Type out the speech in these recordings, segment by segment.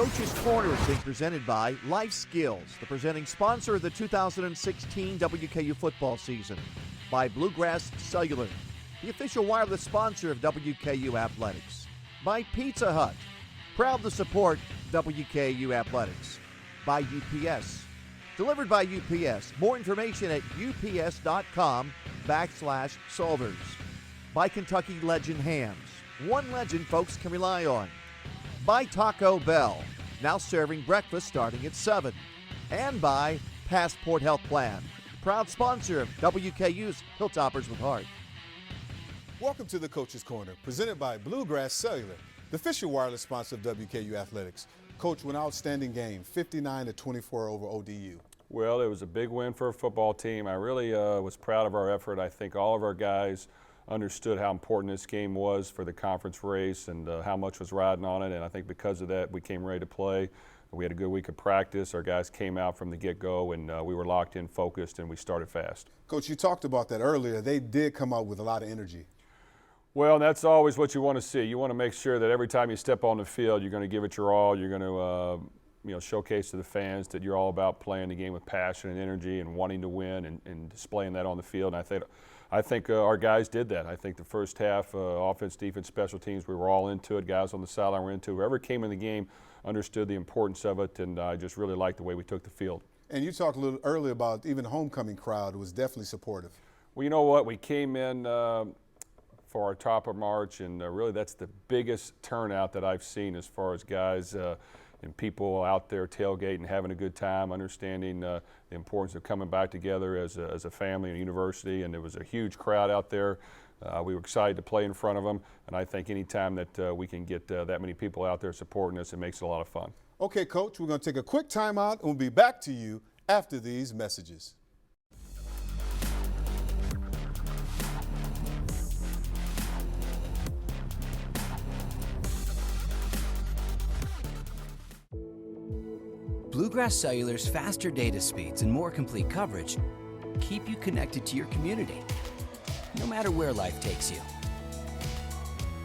Coach's Corner is being presented by Life Skills, the presenting sponsor of the 2016 WKU football season. By Bluegrass Cellular, the official wireless sponsor of WKU Athletics. By Pizza Hut, proud to support WKU Athletics. By UPS, delivered by UPS. More information at ups.com/solvers. By Kentucky Legend Hams, one legend folks can rely on. By Taco Bell, now serving breakfast starting at 7. And by Passport Health Plan, proud sponsor of WKU's Hilltoppers with Heart. Welcome to the Coach's Corner, presented by Bluegrass Cellular, the official wireless sponsor of WKU Athletics. Coach, an outstanding game, 59-24 over ODU. Well, it was a big win for a football team. I really was proud of our effort. I think all of our guys understood how important this game was for the conference race and how much was riding on it, and I think because of that we came ready to play. We had a good week of practice. Our guys came out from the get-go, and we were locked in, focused, and we started fast. Coach, you talked about that earlier. They did come out with a lot of energy. Well, that's always what you want to see. You want to make sure that every time you step on the field, you're going to give it your all. You're going to showcase to the fans that you're all about playing the game with passion and energy and wanting to win and displaying that on the field. And I think our guys did that. I think the first half, offense, defense, special teams, we were all into it. Guys on the sideline were into it. Whoever came in the game understood the importance of it, and I just really liked the way we took the field. And you talked a little earlier about even the homecoming crowd was definitely supportive. Well, you know what? We came in for our top of March, and really that's the biggest turnout that I've seen as far as guys and people out there tailgating, having a good time, understanding the importance of coming back together as a family and a university. And there was a huge crowd out there. We were excited to play in front of them, and I think any time that we can get that many people out there supporting us, it makes it a lot of fun. Okay, Coach, we're going to take a quick timeout, and we'll be back to you after these messages. Bluegrass Cellular's faster data speeds and more complete coverage keep you connected to your community, no matter where life takes you.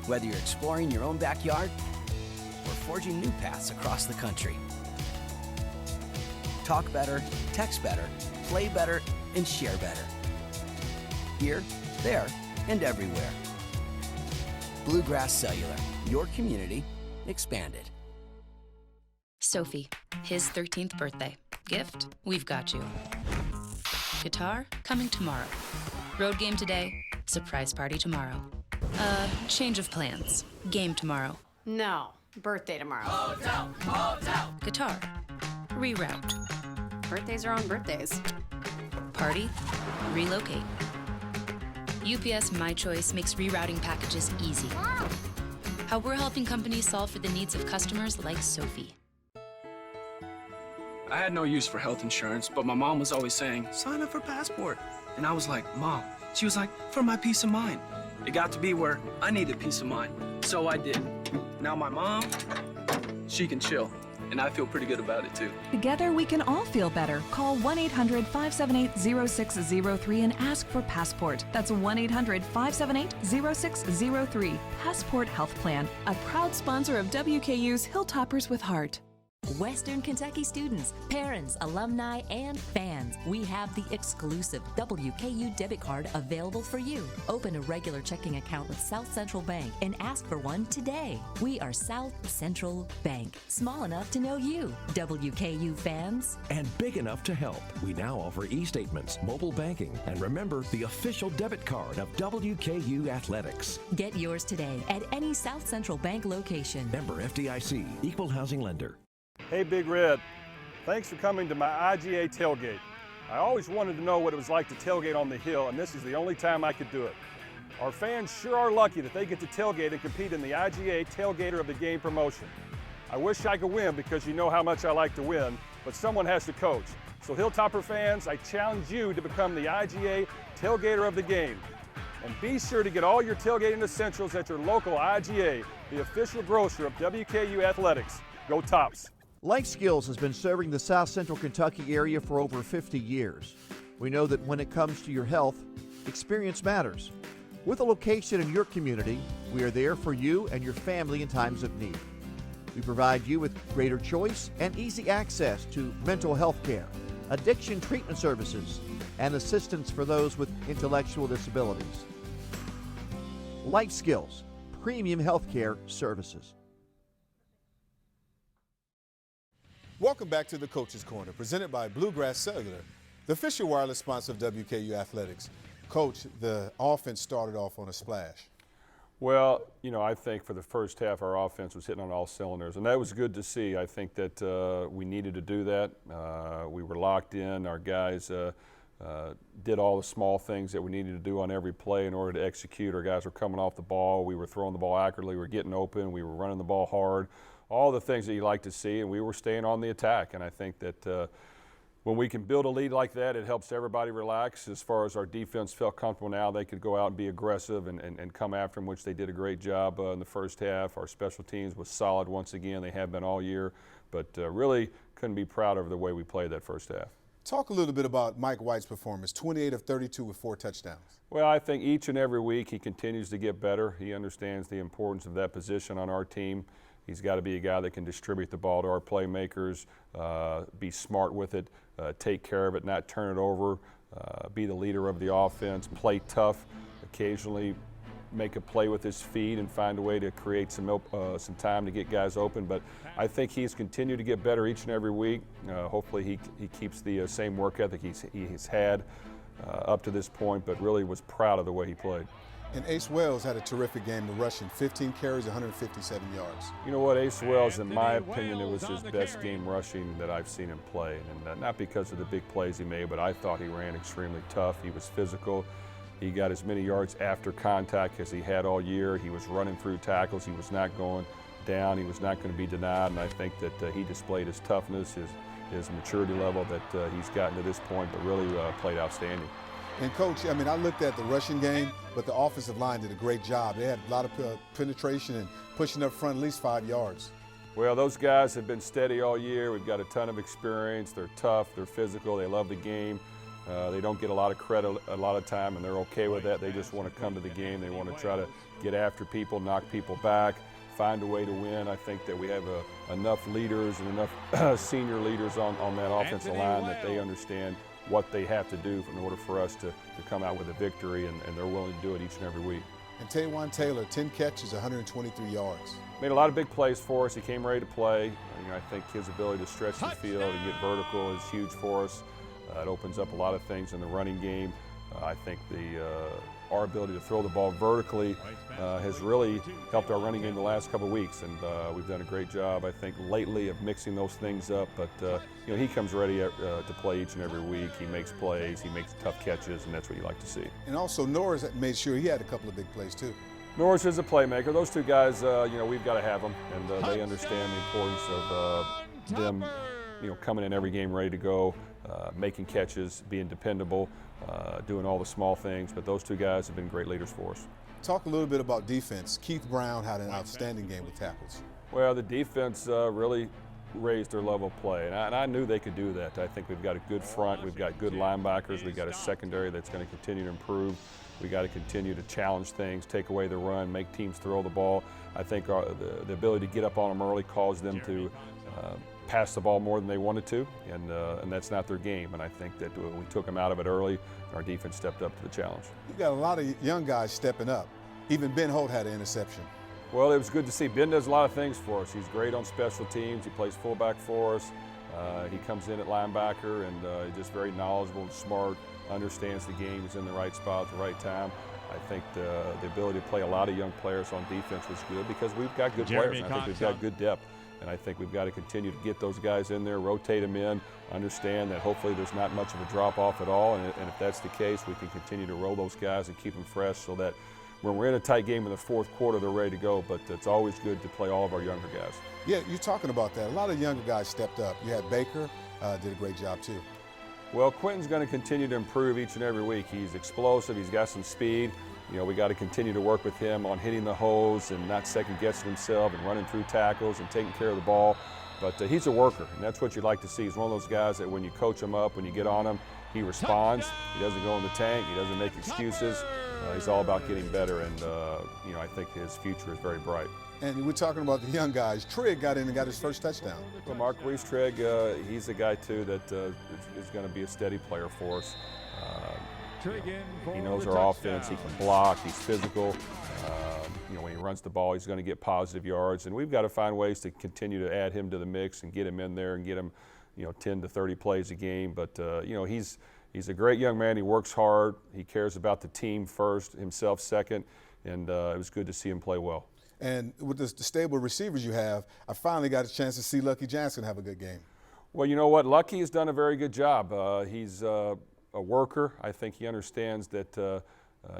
Whether you're exploring your own backyard or forging new paths across the country. Talk better, text better, play better, and share better. Here, there, and everywhere. Bluegrass Cellular, your community expanded. Sophie, his 13th birthday. Gift, we've got you. Guitar, coming tomorrow. Road game today, surprise party tomorrow. Change of plans. Game tomorrow. No, birthday tomorrow. Hotel. Guitar, reroute. Birthdays are on birthdays. Party, relocate. UPS My Choice makes rerouting packages easy. How we're helping companies solve for the needs of customers like Sophie. I had no use for health insurance, but my mom was always saying, sign up for Passport. And I was like, Mom. She was like, for my peace of mind. It got to be where I needed peace of mind. So I did. Now my mom, she can chill. And I feel pretty good about it too. Together we can all feel better. Call 1-800-578-0603 and ask for Passport. That's 1-800-578-0603. Passport Health Plan, a proud sponsor of WKU's Hilltoppers with Heart. Western Kentucky students, parents, alumni, and fans, we have the exclusive WKU debit card available for you. Open a regular checking account with South Central Bank and ask for one today. We are South Central Bank, small enough to know you, WKU fans. And big enough to help. We now offer e-statements, mobile banking, and remember, the official debit card of WKU Athletics. Get yours today at any South Central Bank location. Member FDIC, Equal Housing Lender. Hey, Big Red. Thanks for coming to my IGA tailgate. I always wanted to know what it was like to tailgate on the Hill, and this is the only time I could do it. Our fans sure are lucky that they get to tailgate and compete in the IGA Tailgater of the Game promotion. I wish I could win because you know how much I like to win, but someone has to coach. So Hilltopper fans, I challenge you to become the IGA Tailgater of the Game. And be sure to get all your tailgating essentials at your local IGA, the official grocer of WKU Athletics. Go Tops! Life Skills has been serving the South Central Kentucky area for over 50 years. We know that when it comes to your health, experience matters. With a location in your community, we are there for you and your family in times of need. We provide you with greater choice and easy access to mental health care, addiction treatment services, and assistance for those with intellectual disabilities. Life Skills, premium healthcare services. Welcome back to the Coach's Corner, presented by Bluegrass Cellular, the official wireless sponsor of WKU Athletics. Coach, the offense started off on a splash. Well, you know, I think for the first half our offense was hitting on all cylinders, and that was good to see. I think that we needed to do that. We were locked in. Our guys did all the small things that we needed to do on every play in order to execute. Our guys were coming off the ball. We were throwing the ball accurately. We were getting open. We were running the ball hard. All the things that you like to see, and we were staying on the attack. And I think that when we can build a lead like that, it helps everybody relax. As far as our defense felt comfortable now, they could go out and be aggressive and come after them, which they did a great job in the first half. Our special teams was solid once again. They have been all year, but really couldn't be proud of the way we played that first half. Talk a little bit about Mike White's performance, 28 of 32 with 4 touchdowns. Well, I think each and every week he continues to get better. He understands the importance of that position on our team. He's got to be a guy that can distribute the ball to our playmakers, be smart with it, take care of it, not turn it over, be the leader of the offense, play tough, occasionally make a play with his feet and find a way to create some time to get guys open. But I think he's continued to get better each and every week. Hopefully he keeps the same work ethic he's had up to this point, but really was proud of the way he played. And Ace Wells had a terrific game, the rushing, 15 carries, 157 yards. You know what, Ace Wells, in my opinion, it was his best game rushing that I've seen him play. And not because of the big plays he made, but I thought he ran extremely tough. He was physical. He got as many yards after contact as he had all year. He was running through tackles. He was not going down. He was not going to be denied. And I think that he displayed his toughness, his maturity level that he's gotten to this point, but really played outstanding. And Coach, I mean, I looked at the rushing game, but the offensive line did a great job. They had a lot of penetration and pushing up front at least 5 yards. Well, those guys have been steady all year. We've got a ton of experience. They're tough. They're physical. They love the game. They don't get a lot of credit a lot of time, and they're okay with that. They just want to come to the game. They want to try to get after people, knock people back, find a way to win. I think that we have enough leaders and enough senior leaders on that offensive line that they understand what they have to do in order for us to come out with a victory, and they're willing to do it each and every week. And Taywan Taylor, 10 catches, 123 yards. Made a lot of big plays for us. He came ready to play. You know, I think his ability to stretch the field and get vertical is huge for us. It opens up a lot of things in the running game. I think our ability to throw the ball vertically has really helped our running game the last couple of weeks, and we've done a great job, I think, lately of mixing those things up. But you know, he comes ready to play each and every week. He makes plays, he makes tough catches, and that's what you like to see. And also, Norris made sure he had a couple of big plays too. Norris is a playmaker. Those two guys, you know, we've got to have them, and they understand the importance of them, you know, coming in every game ready to go, making catches, being dependable, doing all the small things. But those two guys have been great leaders for us. Talk a little bit about defense. Keith Brown had an outstanding game with tackles. Well, the defense really raised their level of play, and I knew they could do that. I think we've got a good front, we've got good linebackers, we've got a secondary that's going to continue to improve. We've got to continue to challenge things, take away the run, make teams throw the ball. I think the ability to get up on them early caused them to pass the ball more than they wanted to, and that's not their game. And I think that we took them out of it early, and our defense stepped up to the challenge. You've got a lot of young guys stepping up. Even Ben Holt had an interception. Well, it was good to see. Ben does a lot of things for us. He's great on special teams. He plays fullback for us. He comes in at linebacker, and he's just very knowledgeable and smart, understands the game, he's in the right spot at the right time. I think the ability to play a lot of young players on defense was good because we've got good players. And I think we've got good depth. And I think we've got to continue to get those guys in there, rotate them in, understand that hopefully there's not much of a drop-off at all. And if that's the case, we can continue to roll those guys and keep them fresh so that when we're in a tight game in the fourth quarter, they're ready to go. But it's always good to play all of our younger guys. Yeah, you're talking about that. A lot of younger guys stepped up. You had Baker, did a great job too. Well, Quentin's going to continue to improve each and every week. He's explosive. He's got some speed. You know, we got to continue to work with him on hitting the hose and not second-guessing himself and running through tackles and taking care of the ball. But he's a worker, and that's what you'd like to see. He's one of those guys that when you coach him up, when you get on him, he responds. He doesn't go in the tank. He doesn't make excuses. He's all about getting better, and I think his future is very bright. And we're talking about the young guys. Trigg got in and got his first touchdown. Well, Marquise Trigg, he's a guy, too, that is going to be a steady player for us. He knows our offense. He can block. He's physical. When he runs the ball, he's going to get positive yards. And we've got to find ways to continue to add him to the mix and get him in there and get him, 10 to 30 plays a game. But, he's a great young man. He works hard. He cares about the team first, himself second. And it was good to see him play well. And with the stable receivers you have, I finally got a chance to see Lucky Johnson have a good game. Well, you know what? Lucky has done a very good job. He's a worker. I think he understands that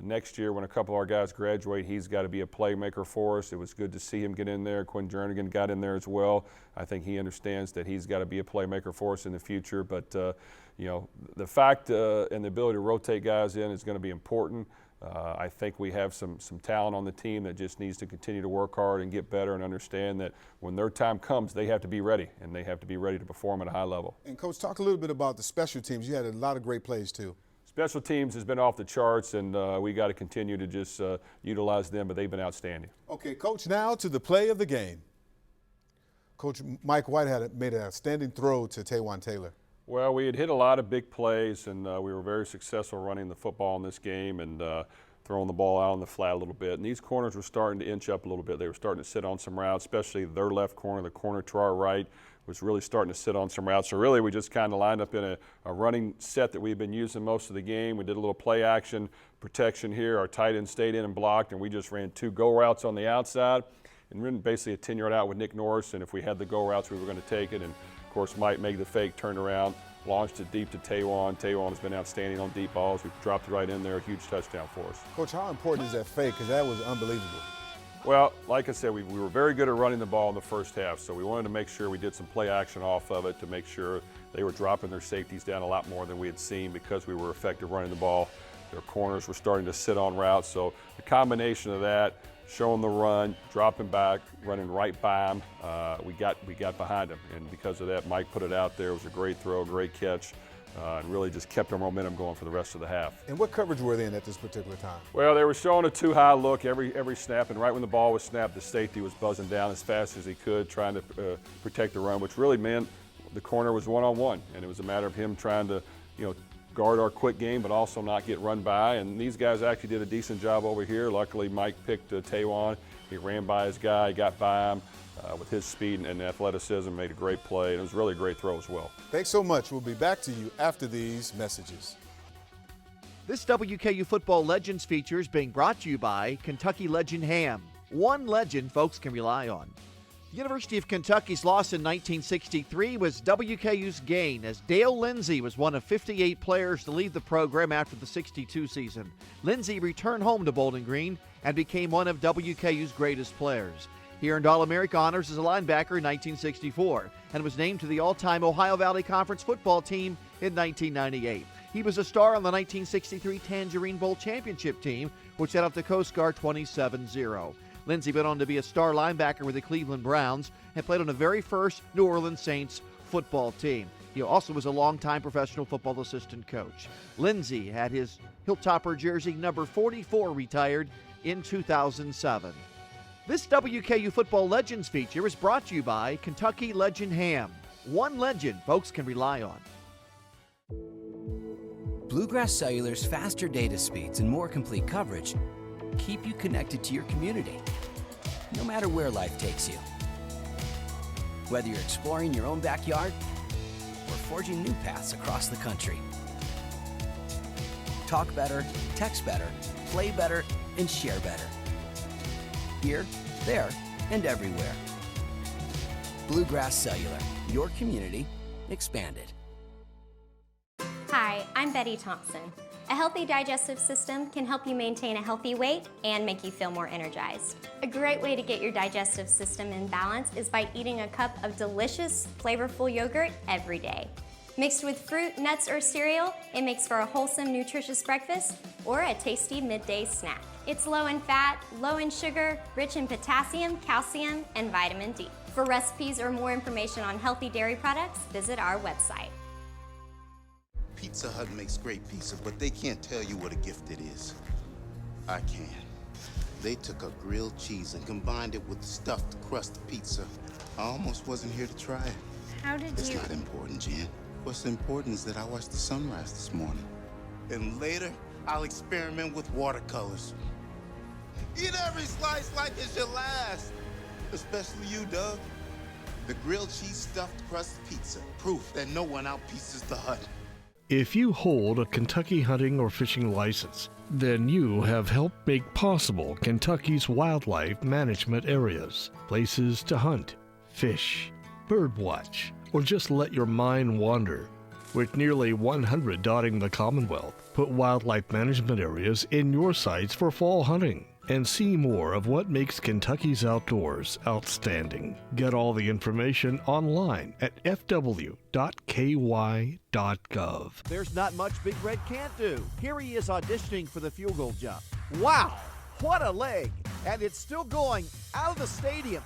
next year when a couple of our guys graduate, he's got to be a playmaker for us. It was good to see him get in there. Quinn Jernigan got in there as well. I think he understands that he's got to be a playmaker for us in the future. But, the fact and the ability to rotate guys in is going to be important. I think we have some talent on the team that just needs to continue to work hard and get better and understand that when their time comes, they have to be ready, and they have to be ready to perform at a high level. And, Coach, talk a little bit about the special teams. You had a lot of great plays, too. Special teams has been off the charts, and we got to continue to just utilize them, but they've been outstanding. Okay, Coach, now to the play of the game. Coach Mike White made an outstanding throw to Taywan Taylor. Well, we had hit a lot of big plays, and we were very successful running the football in this game and throwing the ball out on the flat a little bit. And these corners were starting to inch up a little bit. They were starting to sit on some routes, especially their left corner, the corner to our right, was really starting to sit on some routes. So really we just kind of lined up in a running set that we've been using most of the game. We did a little play action protection here. Our tight end stayed in and blocked, and we just ran 2 go routes on the outside and ran basically a 10-yard out with Nick Norris. And if we had the go routes, we were going to take it. And of course, Mike made the fake, turned around, launched it deep to Taywan. Taywan has been outstanding on deep balls. We dropped it right in there, a huge touchdown for us. Coach, how important is that fake? Because that was unbelievable. Well, like I said, we were very good at running the ball in the first half, so we wanted to make sure we did some play action off of it to make sure they were dropping their safeties down a lot more than we had seen because we were effective running the ball. Their corners were starting to sit on routes, so the combination of that, showing the run, dropping back, running right by him, we got behind him, and because of that, Mike put it out there. It was a great throw, great catch. And really just kept our momentum going for the rest of the half. And what coverage were they in at this particular time? Well, they were showing a too-high look every snap, and right when the ball was snapped, the safety was buzzing down as fast as he could, trying to protect the run, which really meant the corner was one-on-one, and it was a matter of him trying to, guard our quick game, but also not get run by. And these guys actually did a decent job over here. Luckily, Mike picked Taywan. He ran by his guy, got by him. With his speed and athleticism, made a great play, and it was really a great throw as well. Thanks so much. We'll be back to you after these messages. This WKU Football Legends feature is being brought to you by Kentucky Legend Ham. One legend folks can rely on. The University of Kentucky's loss in 1963 was WKU's gain, as Dale Lindsey was one of 58 players to leave the program after the 62 season. Lindsey returned home to Bowling Green and became one of WKU's greatest players. He earned All-America honors as a linebacker in 1964 and was named to the all-time Ohio Valley Conference football team in 1998. He was a star on the 1963 Tangerine Bowl championship team, which set up the Coast Guard 27-0. Lindsey went on to be a star linebacker with the Cleveland Browns and played on the very first New Orleans Saints football team. He also was a longtime professional football assistant coach. Lindsey had his Hilltopper jersey number 44 retired in 2007. This WKU Football Legends feature is brought to you by Kentucky Legend Ham. One legend folks can rely on. Bluegrass Cellular's faster data speeds and more complete coverage keep you connected to your community, no matter where life takes you. Whether you're exploring your own backyard or forging new paths across the country. Talk better, text better, play better, and share better. Here, there, and everywhere. Bluegrass Cellular, your community expanded. Hi, I'm Betty Thompson. A healthy digestive system can help you maintain a healthy weight and make you feel more energized. A great way to get your digestive system in balance is by eating a cup of delicious, flavorful yogurt every day. Mixed with fruit, nuts, or cereal, it makes for a wholesome, nutritious breakfast or a tasty midday snack. It's low in fat, low in sugar, rich in potassium, calcium, and vitamin D. For recipes or more information on healthy dairy products, visit our website. Pizza Hut makes great pizza, but they can't tell you what a gift it is. I can. They took a grilled cheese and combined it with stuffed crust pizza. I almost wasn't here to try it. How did It's you... not important, Jen. What's important is that I watched the sunrise this morning. And later, I'll experiment with watercolors. Eat every slice like it's your last. Especially you, Doug. The grilled cheese stuffed crust pizza. Proof that no one outpieces the Hut. If you hold a Kentucky hunting or fishing license, then you have helped make possible Kentucky's wildlife management areas, places to hunt, fish, birdwatch, or just let your mind wander. With nearly 100 dotting the Commonwealth, put wildlife management areas in your sights for fall hunting and see more of what makes Kentucky's outdoors outstanding. Get all the information online at fw.ky.gov. There's not much Big Red can't do. Here he is auditioning for the field goal jump. Wow, what a leg! And it's still going out of the stadium.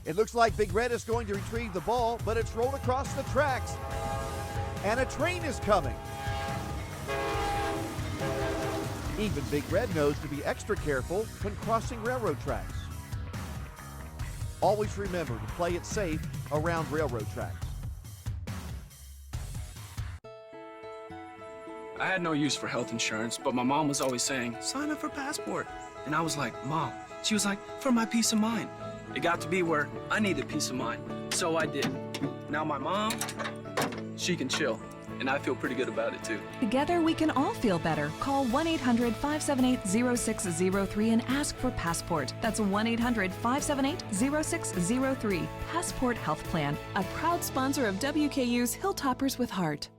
It looks like Big Red is going to retrieve the ball, but it's rolled across the tracks. And a train is coming. Even Big Red knows to be extra careful when crossing railroad tracks. Always remember to play it safe around railroad tracks. I had no use for health insurance, but my mom was always saying, sign up for Passport. And I was like, Mom. She was like, for my peace of mind. It got to be where I needed peace of mind. So I did. Now my mom, she can chill. And I feel pretty good about it too. Together we can all feel better. Call 1-800-578-0603 and ask for Passport. That's 1-800-578-0603. Passport Health Plan, a proud sponsor of WKU's Hilltoppers with Heart.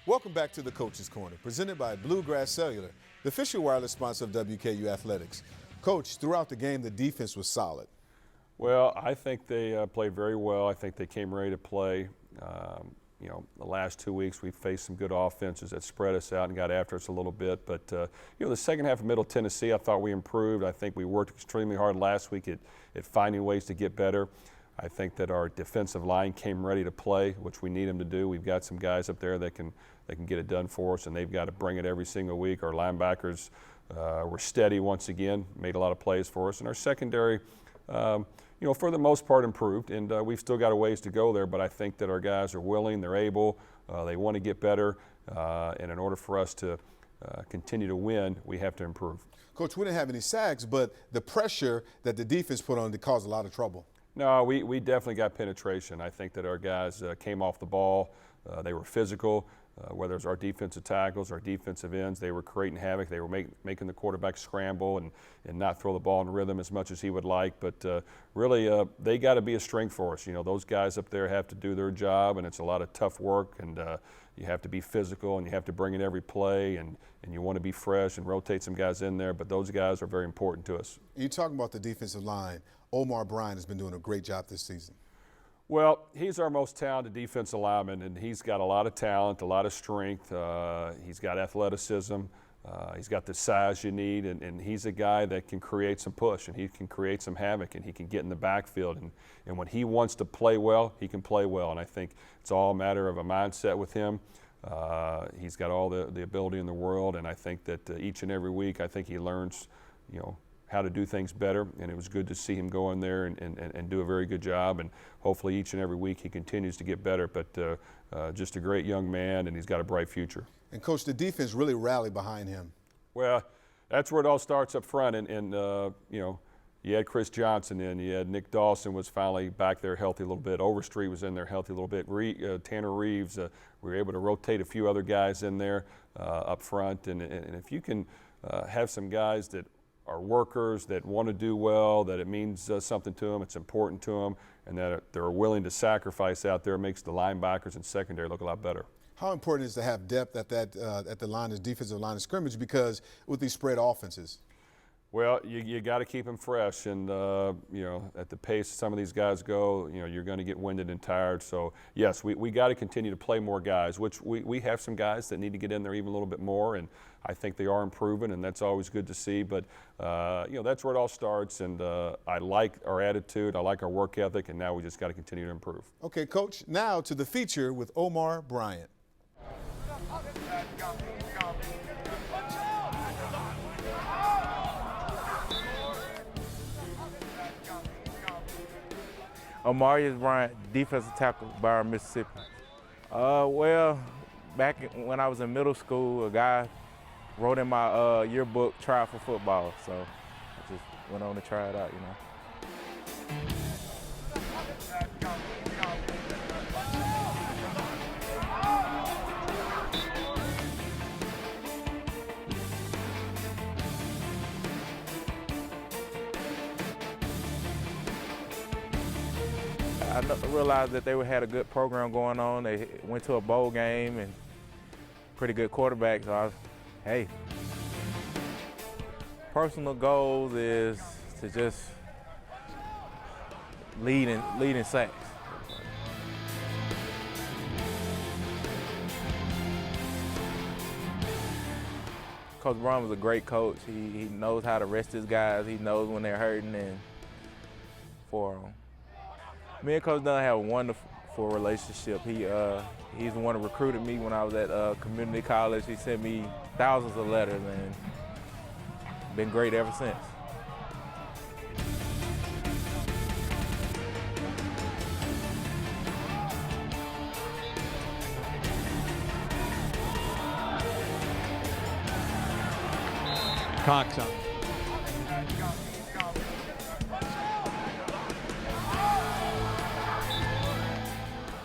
Welcome back to the Coach's Corner, presented by Bluegrass Cellular, the official wireless sponsor of WKU Athletics. Coach, throughout the game, the defense was solid. Well, I think they played very well. I think they came ready to play. You know, the last 2 weeks we've faced some good offenses that spread us out and got after us a little bit. But, you know, the second half of Middle Tennessee, I thought we improved. I think we worked extremely hard last week at finding ways to get better. I think that our defensive line came ready to play, which we need them to do. We've got some guys up there that can get it done for us, and they've got to bring it every single week. Our linebackers were steady once again, made a lot of plays for us. And our secondary, you know, for the most part improved, and we've still got a ways to go there, but I think that our guys are willing, they're able, they want to get better, and in order for us to continue to win, we have to improve. Coach, we didn't have any sacks, but the pressure that the defense put on caused a lot of trouble. No, we definitely got penetration. I think that our guys came off the ball, they were physical. Whether it's our defensive tackles, our defensive ends, they were creating havoc. They were making the quarterback scramble and not throw the ball in rhythm as much as he would like. But really, they got to be a strength for us. You know, those guys up there have to do their job, and it's a lot of tough work. And you have to be physical, and you have to bring in every play, and you want to be fresh and rotate some guys in there. But those guys are very important to us. You're talking about the defensive line. Omar Bryant has been doing a great job this season. Well, he's our most talented defensive lineman, and he's got a lot of talent, a lot of strength. He's got athleticism. He's got the size you need, and he's a guy that can create some push, and he can create some havoc, and he can get in the backfield. And when he wants to play well, he can play well. And I think it's all a matter of a mindset with him. He's got all the ability in the world, and I think that each and every week, I think he learns, you know, how to do things better, and it was good to see him go in there and do a very good job, and hopefully each and every week he continues to get better, but just a great young man, and he's got a bright future. And Coach, the defense really rallied behind him. Well, that's where it all starts up front, and you know, you had Chris Johnson in, you had Nick Dawson was finally back there healthy a little bit, Overstreet was in there healthy a little bit, Tanner Reeves, we were able to rotate a few other guys in there up front, and if you can have some guys that are workers, that want to do well, that it means something to them, it's important to them, and that they're willing to sacrifice out there, makes the linebackers and secondary look a lot better. How important is to have depth at the line, as defensive line of scrimmage, because with these spread offenses? Well, you got to keep them fresh, and you know, at the pace some of these guys go, you know, you're going to get winded and tired. So yes, we got to continue to play more guys, which we have some guys that need to get in there even a little bit more, and I think they are improving, and that's always good to see. But you know, that's where it all starts, and I like our attitude, I like our work ethic, and now we just got to continue to improve. Okay, Coach. Now to the feature with Omar Bryant. Omar Bryant, defensive tackle, Byron, Mississippi. Well, back when I was in middle school, a guy wrote in my yearbook, try out for football. So I just went on to try it out, you know. I realized that they had a good program going on. They went to a bowl game and pretty good quarterback. So I was, hey, personal goals is to just lead in sacks. Coach Brohm is a great coach. He knows how to rest his guys. He knows when they're hurting, and for me and Coach Dunn have a wonderful relationship. He's the one who recruited me when I was at community college. He sent me thousands of letters and been great ever since. Cox up.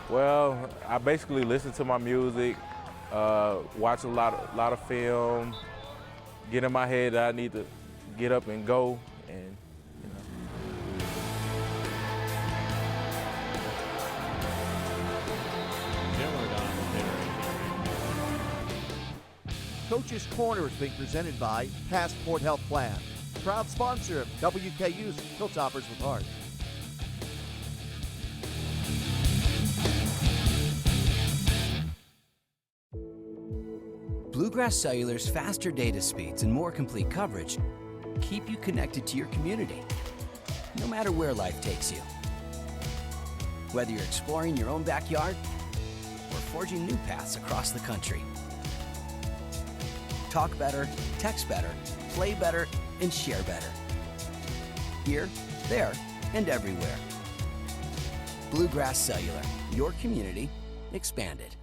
Well, I basically listen to my music, watch a lot of film, get in my head that I need to get up and go, and you know. Coach's Corner is being presented by Passport Health Plan, proud sponsor of WKU's Hilltoppers with Heart. Bluegrass Cellular's faster data speeds and more complete coverage keep you connected to your community, no matter where life takes you. Whether you're exploring your own backyard or forging new paths across the country. Talk better, text better, play better, and share better. Here, there, and everywhere. Bluegrass Cellular, your community expanded.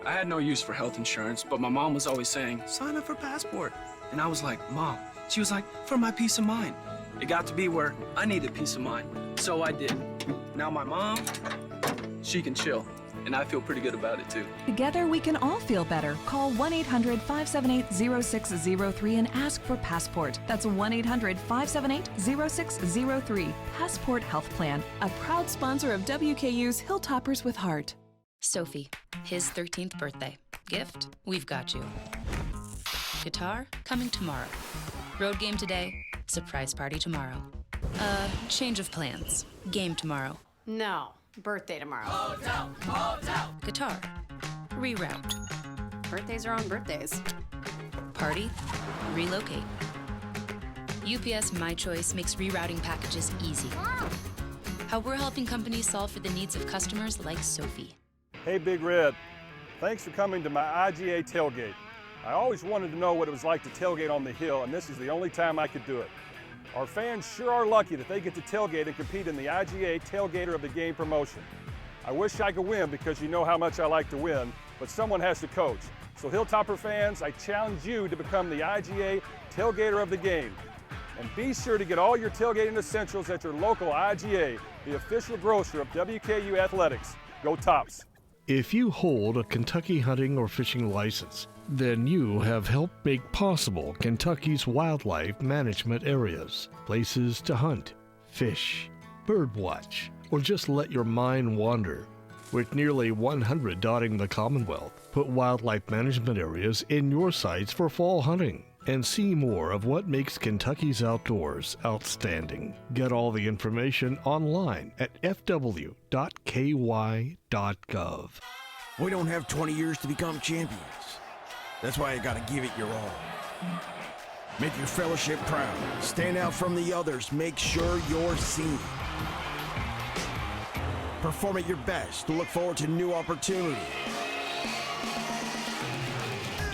I had no use for health insurance, but my mom was always saying, sign up for Passport. And I was like, Mom. She was like, for my peace of mind. It got to be where I needed peace of mind. So I did. Now my mom, she can chill. And I feel pretty good about it too. Together we can all feel better. Call 1-800-578-0603 and ask for Passport. That's 1-800-578-0603. Passport Health Plan, a proud sponsor of WKU's Hilltoppers with Heart. Sophie, his 13th birthday. Gift, we've got you. Guitar, coming tomorrow. Road game today, surprise party tomorrow. Change of plans. Game tomorrow. No, birthday tomorrow. Guitar, reroute. Birthdays are on birthdays. Party, relocate. UPS My Choice makes rerouting packages easy. How we're helping companies solve for the needs of customers like Sophie. Hey, Big Red. Thanks for coming to my IGA tailgate. I always wanted to know what it was like to tailgate on the Hill, and this is the only time I could do it. Our fans sure are lucky that they get to tailgate and compete in the IGA Tailgater of the Game promotion. I wish I could win because you know how much I like to win, but someone has to coach. So Hilltopper fans, I challenge you to become the IGA Tailgater of the Game. And be sure to get all your tailgating essentials at your local IGA, the official grocer of WKU Athletics. Go Tops! If you hold a Kentucky hunting or fishing license, then you have helped make possible Kentucky's wildlife management areas, places to hunt, fish, birdwatch, or just let your mind wander. With nearly 100 dotting the Commonwealth, Put wildlife management areas in your sights for fall hunting and see more of what makes Kentucky's outdoors outstanding. Get all the information online at fw.ky.gov. We don't have 20 years to become champions. That's why you gotta give it your all. Make your fellowship proud. Stand out from the others. Make sure you're seen. Perform at your best. Look forward to new opportunities.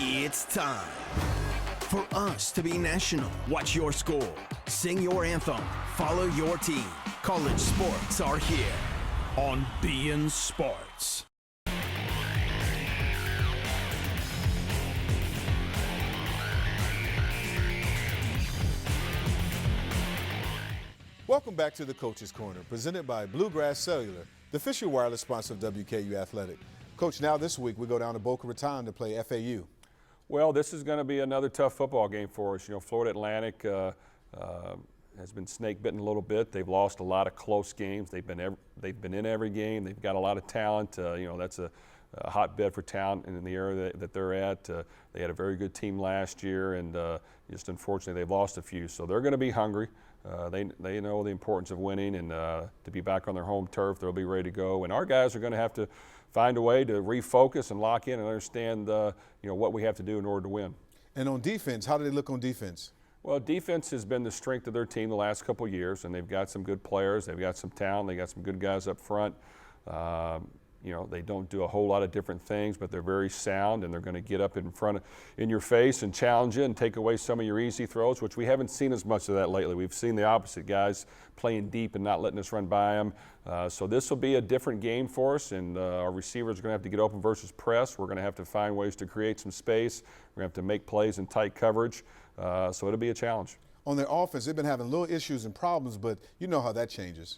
It's time for us to be national. Watch your school. Sing your anthem. Follow your team. College sports are here on beIN Sports. Welcome back to the Coach's Corner, presented by Bluegrass Cellular, the official wireless sponsor of WKU Athletic. Coach, now this week we go down to Boca Raton to play FAU. Well, this is going to be another tough football game for us. You know, Florida Atlantic has been snake bitten a little bit. They've lost a lot of close games. They've been in every game. They've got a lot of talent. You know, that's a hotbed for talent in the area that they're at. They had a very good team last year, and just unfortunately they've lost a few. So they're going to be hungry. They know the importance of winning, and to be back on their home turf, they'll be ready to go. And our guys are going to have to find a way to refocus and lock in and understand you know, what we have to do in order to win. And on defense, how do they look on defense? Well, defense has been the strength of their team the last couple of years, and they've got some good players. They've got some talent. They got some good guys up front. You know, they don't do a whole lot of different things, but they're very sound, and they're going to get up in your face and challenge you and take away some of your easy throws, which we haven't seen as much of that lately. We've seen the opposite, guys playing deep and not letting us run by them. So this will be a different game for us, and our receivers are going to have to get open versus press. We're going to have to find ways to create some space. We're going to have to make plays in tight coverage. So it'll be a challenge. On their offense, they've been having little issues and problems, but you know how that changes.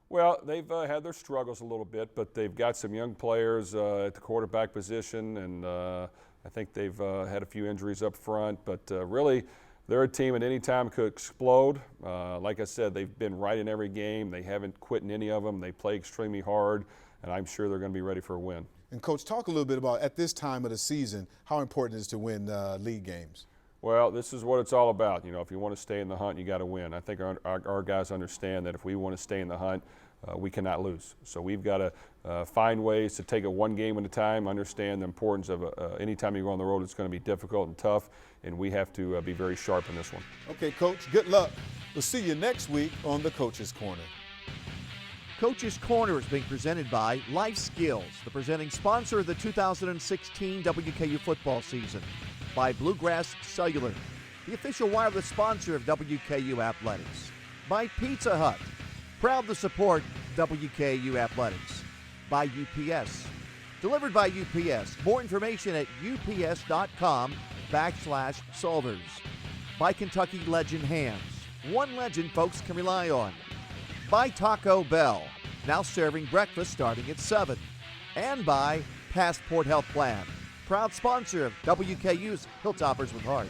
Well, they've had their struggles a little bit, but they've got some young players at the quarterback position, and I think they've had a few injuries up front. But really, they're a team at any time could explode. Like I said, they've been right in every game. They haven't quit in any of them. They play extremely hard, and I'm sure they're going to be ready for a win. And, Coach, talk a little bit about, at this time of the season, how important it is to win league games. Well, this is what it's all about. You know, if you want to stay in the hunt, you got to win. I think our guys understand that if we want to stay in the hunt, we cannot lose. So we've got to find ways to take it one game at a time, understand the importance of any time you go on the road, it's going to be difficult and tough, and we have to be very sharp in this one. Okay, Coach, good luck. We'll see you next week on the Coach's Corner. Coach's Corner is being presented by Life Skills, the presenting sponsor of the 2016 WKU football season. By Bluegrass Cellular, the official wireless sponsor of WKU Athletics. By Pizza Hut, proud to support WKU Athletics. By UPS, delivered by UPS. More information at ups.com/solvers. By Kentucky Legend Hams, one legend folks can rely on. By Taco Bell, now serving breakfast starting at 7. And by Passport Health Plan, proud sponsor of WKU's Hilltoppers with Heart.